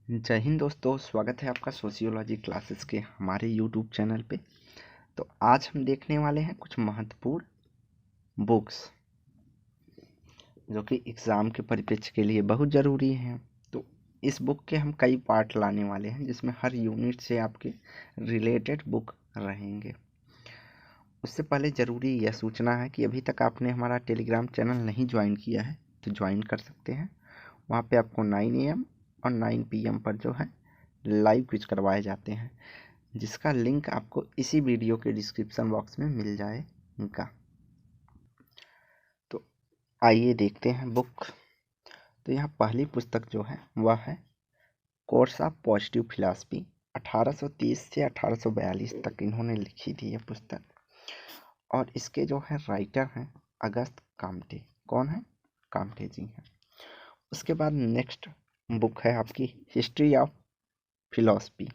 जय हिंद दोस्तों, स्वागत है आपका सोशियोलॉजी क्लासेस के हमारे यूट्यूब चैनल पे। तो आज हम देखने वाले हैं कुछ महत्वपूर्ण बुक्स जो कि एग्ज़ाम के परिप्रेक्ष्य के लिए बहुत ज़रूरी हैं। तो इस बुक के हम कई पार्ट लाने वाले हैं जिसमें हर यूनिट से आपके रिलेटेड बुक रहेंगे। उससे पहले ज़रूरी यह सूचना है कि अभी तक आपने हमारा टेलीग्राम चैनल नहीं ज्वाइन किया है तो ज्वाइन कर सकते हैं। वहाँ पे आपको 9 AM और 9 PM पर जो है लाइव क्विज करवाए जाते हैं, जिसका लिंक आपको इसी वीडियो के डिस्क्रिप्शन बॉक्स में मिल जाएगा। तो आइए देखते हैं बुक। तो यहाँ पहली पुस्तक जो है वह है कोर्स ऑफ पॉजिटिव फिलॉसफी। 1830 से 1842 तक इन्होंने लिखी थी यह पुस्तक, और इसके जो है राइटर हैं अगस्त काम्टे। कौन है? काम्टे जी हैं। उसके बाद नेक्स्ट बुक है आपकी history of philosophy.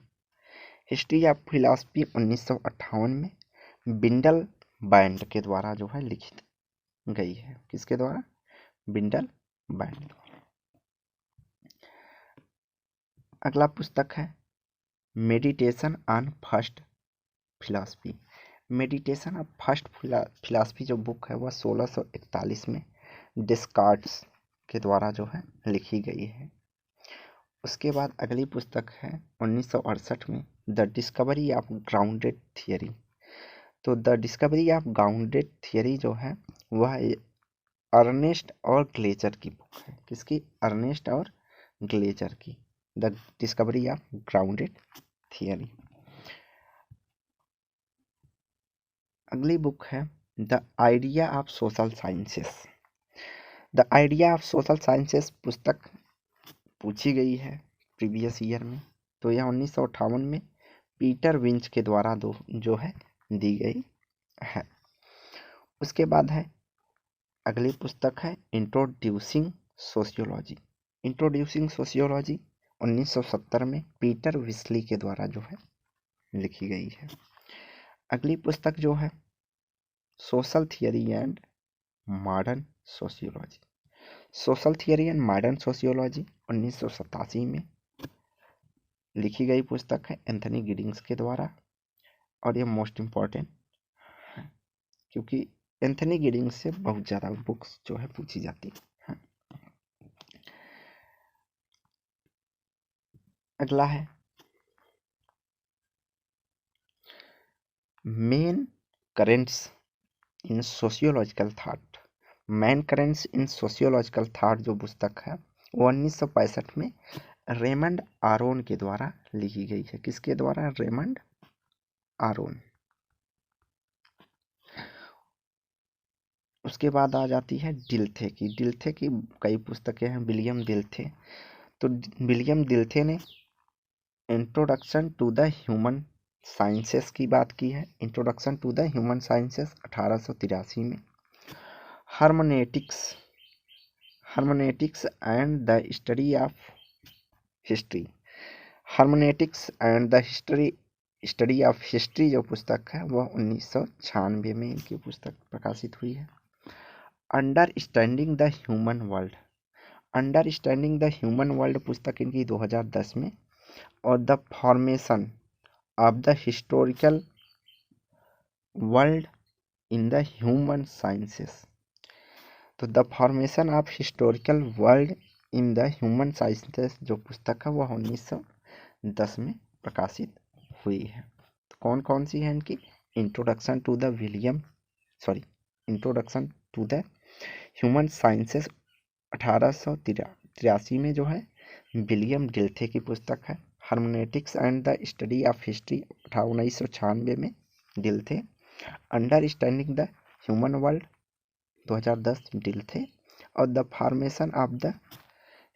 History of philosophy 1958 में बिंडल बैंड के द्वारा जो है लिखित गई है। किसके द्वारा? बिंडल बैंड द्वारा। अगला पुस्तक है meditation on first philosophy. Meditation of first philosophy जो बुक है वह 1641 में डेस्कार्ट्स के द्वारा जो है लिखी गई है। उसके बाद अगली पुस्तक है 1968 में the discovery of grounded theory. तो the discovery of grounded theory जो है वह अर्नेस्ट और ग्लेजर की बुक है। किसकी? अर्नेस्ट और ग्लेजर की, the discovery of grounded theory. अगली बुक है the idea of social sciences. The idea of social sciences पुस्तक पूछी गई है प्रीवियस ईयर में। तो यह 1958 में पीटर विंच के द्वारा जो है दी गई है। उसके बाद है अगली पुस्तक है इंट्रोड्यूसिंग सोशियोलॉजी। इंट्रोड्यूसिंग सोशियोलॉजी 1970 में पीटर विस्ली के द्वारा जो है लिखी गई है। अगली पुस्तक जो है social theory and modern sociology. Social theory and modern sociology 1987 में लिखी गई पुस्तक है एंथनी गिडिंग्स के द्वारा, और ये मोस्ट इम्पॉर्टेंट है क्योंकि एंथनी गिडिंग्स से बहुत ज़्यादा बुक्स जो है पूछी जाती है। अगला है main currents in sociological thought. Main currents in sociological thought जो पुस्तक है वो 1965 में रेमंड आरोन के द्वारा लिखी गई है। किसके द्वारा? रेमंड आरोन। उसके बाद आ जाती है डिल्थे की। डिल्थे की कई पुस्तकें हैं, विलियम डिल्थे। तो विलियम डिल्थे ने introduction to the human sciences की बात की है। Introduction to the human sciences 1883 में। Hermeneutics and the study of history. Hermeneutics and the study of history जो पुस्तक है वह 1996 में इनकी पुस्तक प्रकाशित हुई है। Understanding the human world. Understanding the human world पुस्तक इनकी 2010 में। और the formation of the historical world in the human sciences. तो the formation of historical world in the human sciences जो पुस्तक है वह 1910 में प्रकाशित हुई है। तो कौन कौन सी है इनकी? Introduction to the introduction to the human sciences 1883 में जो है विलियम डिल्थे की पुस्तक है। Hermeneutics and the study of history 1996 में Dilthey. Understanding the human world 2010 Dilthey. और the formation of the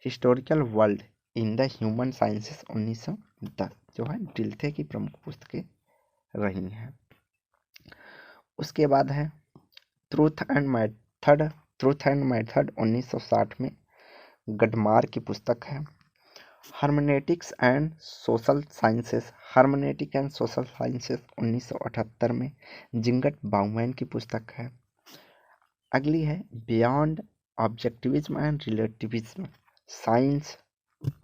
historical world in the human sciences 1910 जो है डिल्थे की प्रमुख पुस्तकें रही हैं। उसके बाद है ट्रूथ एंड मेथड 1960 में गडमार की पुस्तक है। हार्मोनेटिक्स एंड सोशल साइंसेस 1978 में जिंगट बाउमैन की पुस्तक है। अगली है beyond objectivism and relativism, science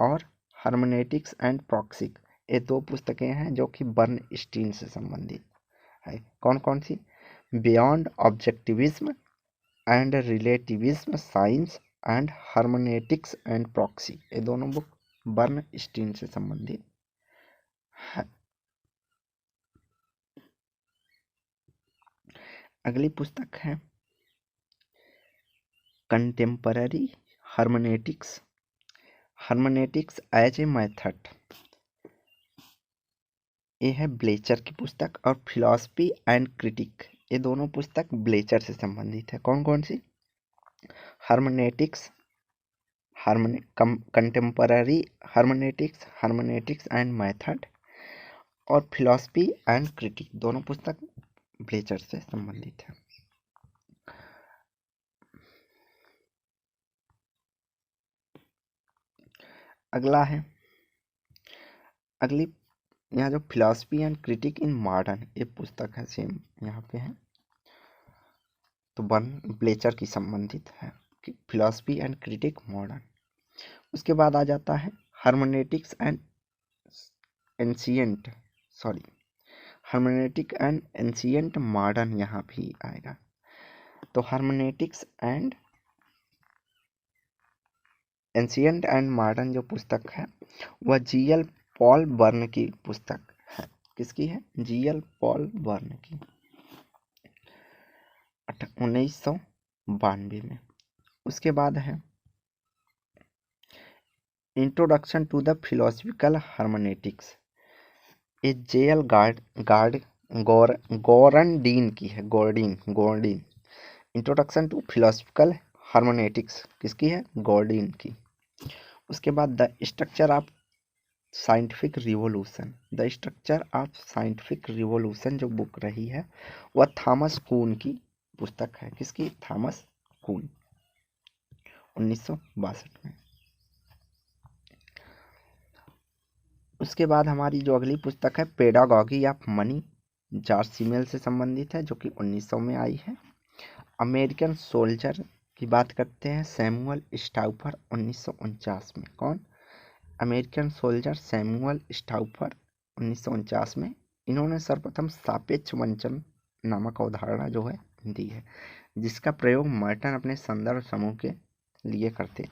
और हर्मेनेटिक्स एंड प्रॉक्सिक, ये दो पुस्तकें हैं जो कि बर्नस्टीन से संबंधित है। कौन कौन सी? Beyond objectivism and relativism, science and hermeneutics and praxis, ये दोनों बुक बर्नस्टीन से संबंधित है। अगली पुस्तक है contemporary hermeneutics, hermeneutics as a method, ये है ब्लेचर की पुस्तक। और फिलॉसफी एंड क्रिटिक, ये दोनों पुस्तक ब्लेचर से संबंधित है। कौन कौन सी? Hermeneutics, contemporary hermeneutics, hermeneutics and method, और फिलॉसफी एंड क्रिटिक, दोनों पुस्तक ब्लेचर से संबंधित है। अगला है, अगली यहाँ जो philosophy and critic in modern, ये पुस्तक है, सेम यहाँ पे है, तो ब्लेचर की संबंधित है कि फिलॉसफी एंड क्रिटिक मॉडर्न। उसके बाद आ जाता है hermeneutics and ancient, sorry, hermeneutic and ancient modern यहाँ भी आएगा। तो hermeneutics and ancient and modern जो पुस्तक है वह जीएल पॉल बर्न की पुस्तक है। किसकी है? जीएल पॉल बर्न की, 1992 में। उसके बाद है introduction to the philosophical hermeneutics, ये जेएल गॉरडीन की है, गॉर्डीन। इंट्रोडक्शन टू फिलोसफिकल हर्मेनेटिक्स किसकी है? गॉर्डीन की। उसके बाद the structure of scientific revolution, the structure of scientific revolution जो बुक रही है वह थॉमस कून की पुस्तक है। किसकी? थॉमस कून, 1962 में। उसके बाद हमारी जो अगली पुस्तक है pedagogy of money, George Simmel से संबंधित है, जो कि 1900 में आई है। अमेरिकन सोल्जर की बात करते हैं, सैमुअल स्टाउफर, 1949 में। कौन? अमेरिकन सोल्जर सैमुअल स्टाउफर, 1949 में। इन्होंने सर्वप्रथम सापेक्ष वंचन नामक अवधारणा जो है दी है, जिसका प्रयोग मर्टन अपने संदर्भ समूह के लिए करते हैं।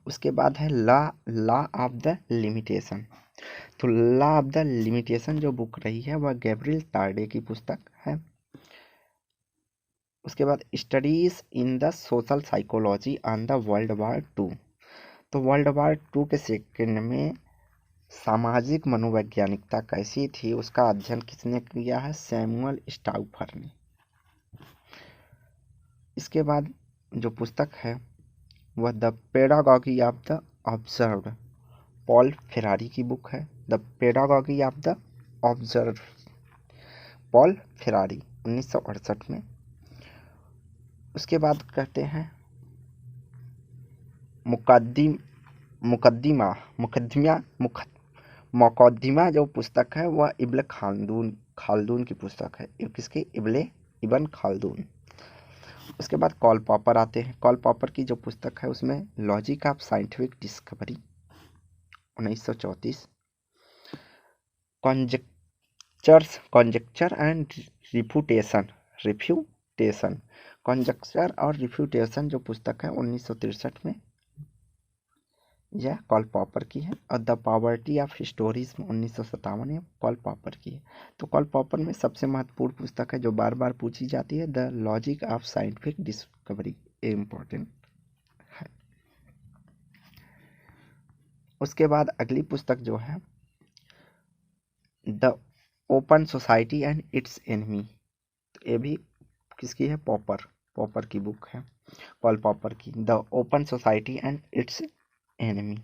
उसके बाद है लॉ ऑफ द लिमिटेशन, तो लॉ ऑफ द लिमिटेशन जो बुक रही है वह गैब्रियल तार्डे की पुस्तक है। उसके बाद studies in the social psychology on the world war two, तो वर्ल्ड वार टू के सेकंड में सामाजिक मनोवैज्ञानिकता कैसी थी उसका अध्ययन किसने किया है? सैमुअल स्टाउफर ने। इसके बाद जो पुस्तक है वह the pedagogy of the observed, Paul Ferrari की बुक है। The pedagogy of the observe, Paul Ferrari, 1968 में। उसके बाद कहते हैं मुकद्दिमा जो पुस्तक है वह इब्न खालदून की पुस्तक है। ये किसकी? इब्न खालदून। उसके बाद कॉल पॉपर आते हैं। कॉल पॉपर की जो पुस्तक है उसमें logic of scientific discovery, 1934। कॉन्जेक्चर and refutation, कॉन्जेक्चर और रिफ्यूटेशन जो पुस्तक है 1963 में, यह कॉल पॉपर की है। और द पॉवर्टी ऑफ हिस्टोरिज्म, 1957 में कॉल पॉपर की है। तो कॉल पॉपर में सबसे महत्वपूर्ण पुस्तक है जो बार बार पूछी जाती है, the logic of scientific discovery, ये इम्पोर्टेंट है। उसके बाद अगली पुस्तक जो है the open society and it's enemy, तो ये भी किसकी है? पॉपर की बुक है, कॉल पॉपर की, the open society and it's enemy.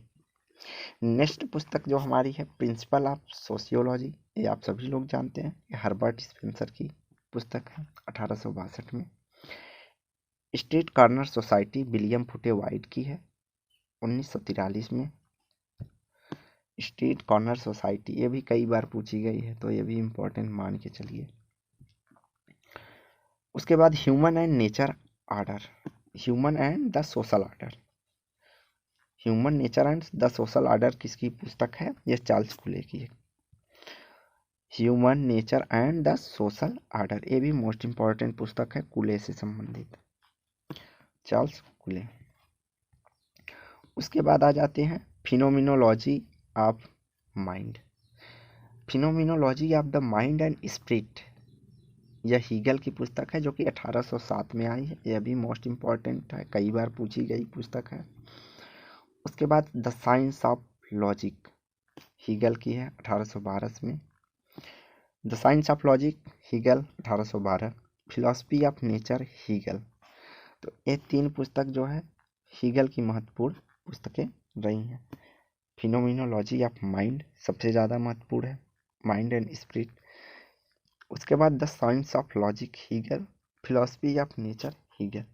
Next पुस्तक जो हमारी है प्रिंसिपल ऑफ सोशियोलॉजी, ये आप सभी लोग जानते हैं, ये हर्बर्ट स्पेंसर की पुस्तक है, 1862 में। स्ट्रीट कॉर्नर सोसाइटी विलियम फुटे वाइट की है, 1943 में। स्ट्रीट कॉर्नर सोसाइटी ये भी कई बार पूछी गई है, तो ये भी इम्पोर्टेंट मान के चलिए। उसके बाद human and nature order, human and the social order, human nature and the social order किसकी पुस्तक है? ये चार्ल्स कूले की है। Human nature and the social order, ये भी मोस्ट इंपॉर्टेंट पुस्तक है कूले से संबंधित, चार्ल्स कूले। उसके बाद आ जाते हैं phenomenology of mind. Phenomenology of the mind and spirit, यह हीगल की पुस्तक है जो कि 1807 में आई है। यह भी मोस्ट इंपॉर्टेंट है, कई बार पूछी गई पुस्तक है। उसके बाद the science of logic, Hegel की है 1812 में। The science of logic Hegel 1812। Philosophy of nature Hegel. तो ये तीन पुस्तक जो है हीगल की महत्वपूर्ण पुस्तकें रही हैं। फिनोमिनोलॉजी ऑफ माइंड सबसे ज़्यादा महत्वपूर्ण है, माइंड एंड स्पिरिट। उसके बाद the science of logic Hegel, philosophy of nature Hegel.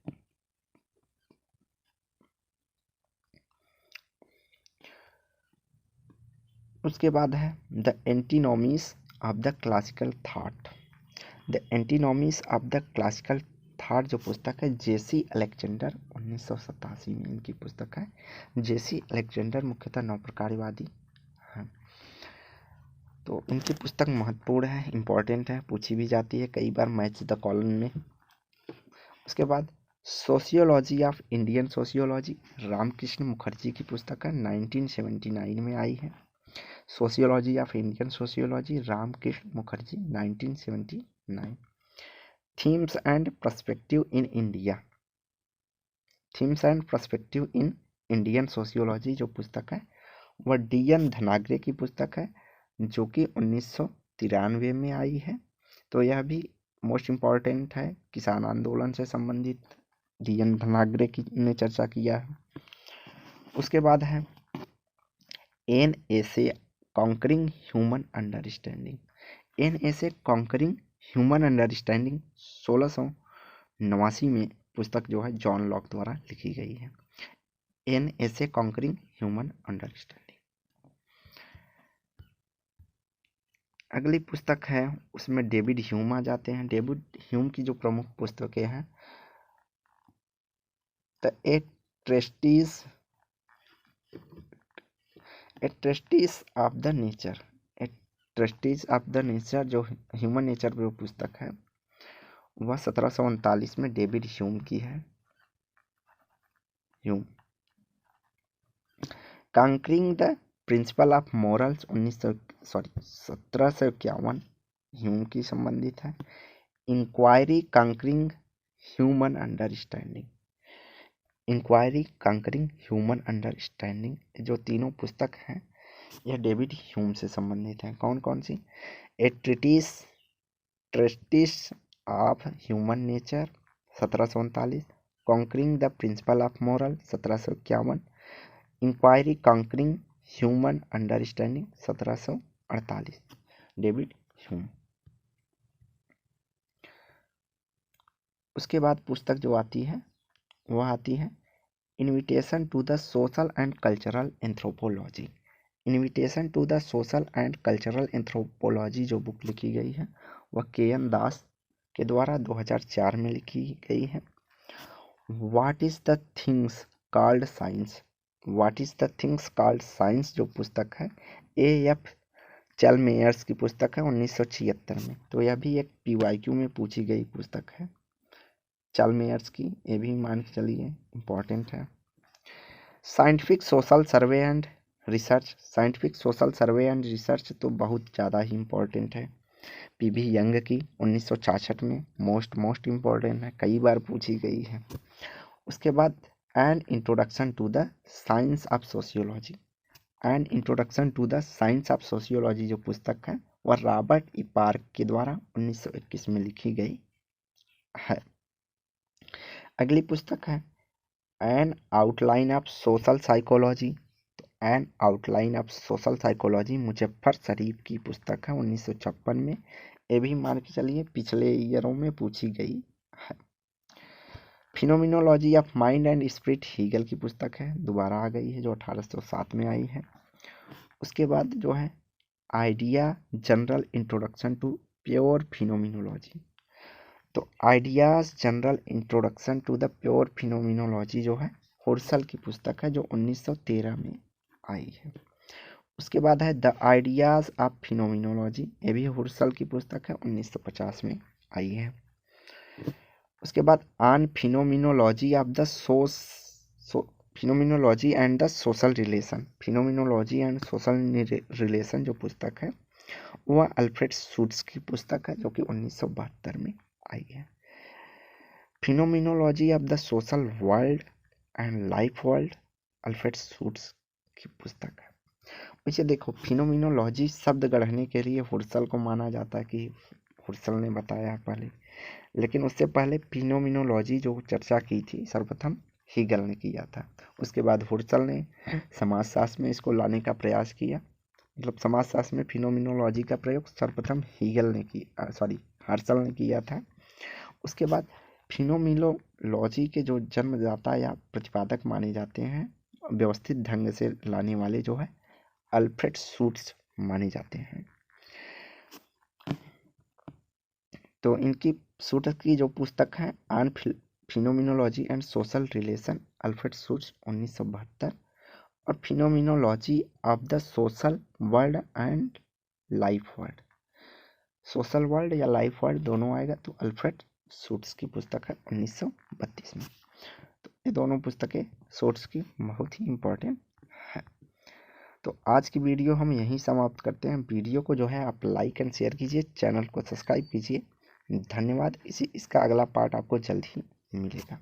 उसके बाद है the antinomies of the classical thought. The antinomies of the classical thought जो पुस्तक है जेसी अलेक्जेंडर 1987 में इनकी पुस्तक है। जेसी अलेक्जेंडर मुख्यतः नवप्रकारवादी हैं, तो इनकी पुस्तक महत्वपूर्ण है, इम्पोर्टेंट है, पूछी भी जाती है कई बार मैच द कॉलम में। उसके बाद sociology of Indian sociology, Ramkrishna Mukherjee की पुस्तक है, 1979 में आई है। Sociology of Indian sociology, Ramkrishna Mukherjee, 1979। Themes and perspective in India, themes and perspective in Indian sociology जो पुस्तक है वह डी.एन. धनाग्रे की पुस्तक है जो कि 1993 में आई है। तो यह भी मोस्ट इम्पॉर्टेंट है, किसान आंदोलन से संबंधित डी.एन. धनाग्रे की ने चर्चा किया है। उसके बाद है an essay conquering human understanding. An essay conquering human understanding 1689 में पुस्तक जो है जॉन लॉक द्वारा लिखी गई है। An essay conquering human understanding. अगली पुस्तक है उसमें डेविड ह्यूम आ जाते हैं। डेविड ह्यूम की जो प्रमुख पुस्तकें हैं the a treatise of the nature. A treatise of the nature जो ह्यूमन नेचर पर पुस्तक है वह 1739 में डेविड ह्यूम की है। Hume. Concerning the principle of morals 1751 Hume की संबंधित है। Inquiry concerning human understanding, inquiry concerning human understanding, जो तीनों पुस्तक हैं यह डेविड ह्यूम से संबंधित हैं। कौन कौन सी? A treatise of human nature 1739, concerning the principle of moral 1751, enquiry concerning human understanding 1748, David Hume. उसके बाद पुस्तक जो आती है वह आती है invitation to the social and cultural anthropology. Invitation to the social and cultural anthropology जो बुक लिखी गई है वह के.एन. दास के द्वारा 2004 में लिखी गई है। What is the things called science, what is the things called science जो पुस्तक है ए.एफ. चैलमेयर्स की पुस्तक है 1976 में। तो यह भी एक पीवाईक्यू में पूछी गई पुस्तक है चैलमेयर्स की, ये भी मान के चलिए इम्पोर्टेंट है। Scientific social survey and research, scientific social survey and research तो बहुत ज़्यादा ही इम्पोर्टेंट है, पी.वी. यंग की 1966 में, मोस्ट इम्पोर्टेंट है, कई बार पूछी गई है। उसके बाद an introduction to the science of sociology, an introduction to the science of sociology जो पुस्तक है वह रॉबर्ट ई पार्क के द्वारा 1921 में लिखी गई है। अगली पुस्तक है an outline of social psychology. तो an outline of social psychology Muzafer Sherif की पुस्तक है 1956 में, ये भी मान के चलिए पिछले ईयरों में पूछी गई है। Phenomenology of mind and spirit Hegel की पुस्तक है, दोबारा आ गई है जो 1807 में आई है। उसके बाद जो है idea general introduction to pure phenomenology. तो ideas general introduction to the pure phenomenology जो है हुर्सल की पुस्तक है जो 1913 में आई है। उसके बाद है द आइडियाज ऑफ फिनोमिनोलॉजी, ये भी हुर्सल की पुस्तक है, 1950 में आई है। उसके बाद on phenomenology of the phenomenology and the social relation, phenomenology and social relation जो पुस्तक है वह अल्फ्रेड शूट्स की पुस्तक है जो कि 1972 में आई है। Phenomenology of the social world and life world, Alfred shoots की पुस्तक है। वैसे देखो, फिनोमिनोलॉजी शब्द गढ़ने के लिए हुर्सल को माना जाता है कि हुर्सल ने बताया पहले, लेकिन उससे पहले फिनोमिनोलॉजी जो चर्चा की थी सर्वप्रथम हीगल ने किया था। उसके बाद हुर्सल ने समाजशास्त्र में इसको लाने का प्रयास किया, मतलब समाजशास्त्र में फिनोमिनोलॉजी का प्रयोग सर्वप्रथम हर्सल ने किया था। उसके बाद फिनोमिनोलॉजी के जो जन्मदाता या प्रतिपादक माने जाते हैं, व्यवस्थित ढंग से लाने वाले जो है अल्फ्रेड शूट्स माने जाते हैं। तो इनकी शूट्स की जो पुस्तक है on phenomenology and social relation, Alfred shoots 1972, और phenomenology of the social world and life world, social world या लाइफ वर्ल्ड दोनों आएगा तो अल्फ्रेड शूट्स की पुस्तक है 1932 में। तो ये दोनों पुस्तकें शूट्स की बहुत ही इम्पोर्टेंट है। तो आज की वीडियो हम यहीं समाप्त करते हैं। वीडियो को जो है आप लाइक एंड शेयर कीजिए, चैनल को सब्सक्राइब कीजिए। धन्यवाद। इसका अगला पार्ट आपको जल्द ही मिलेगा।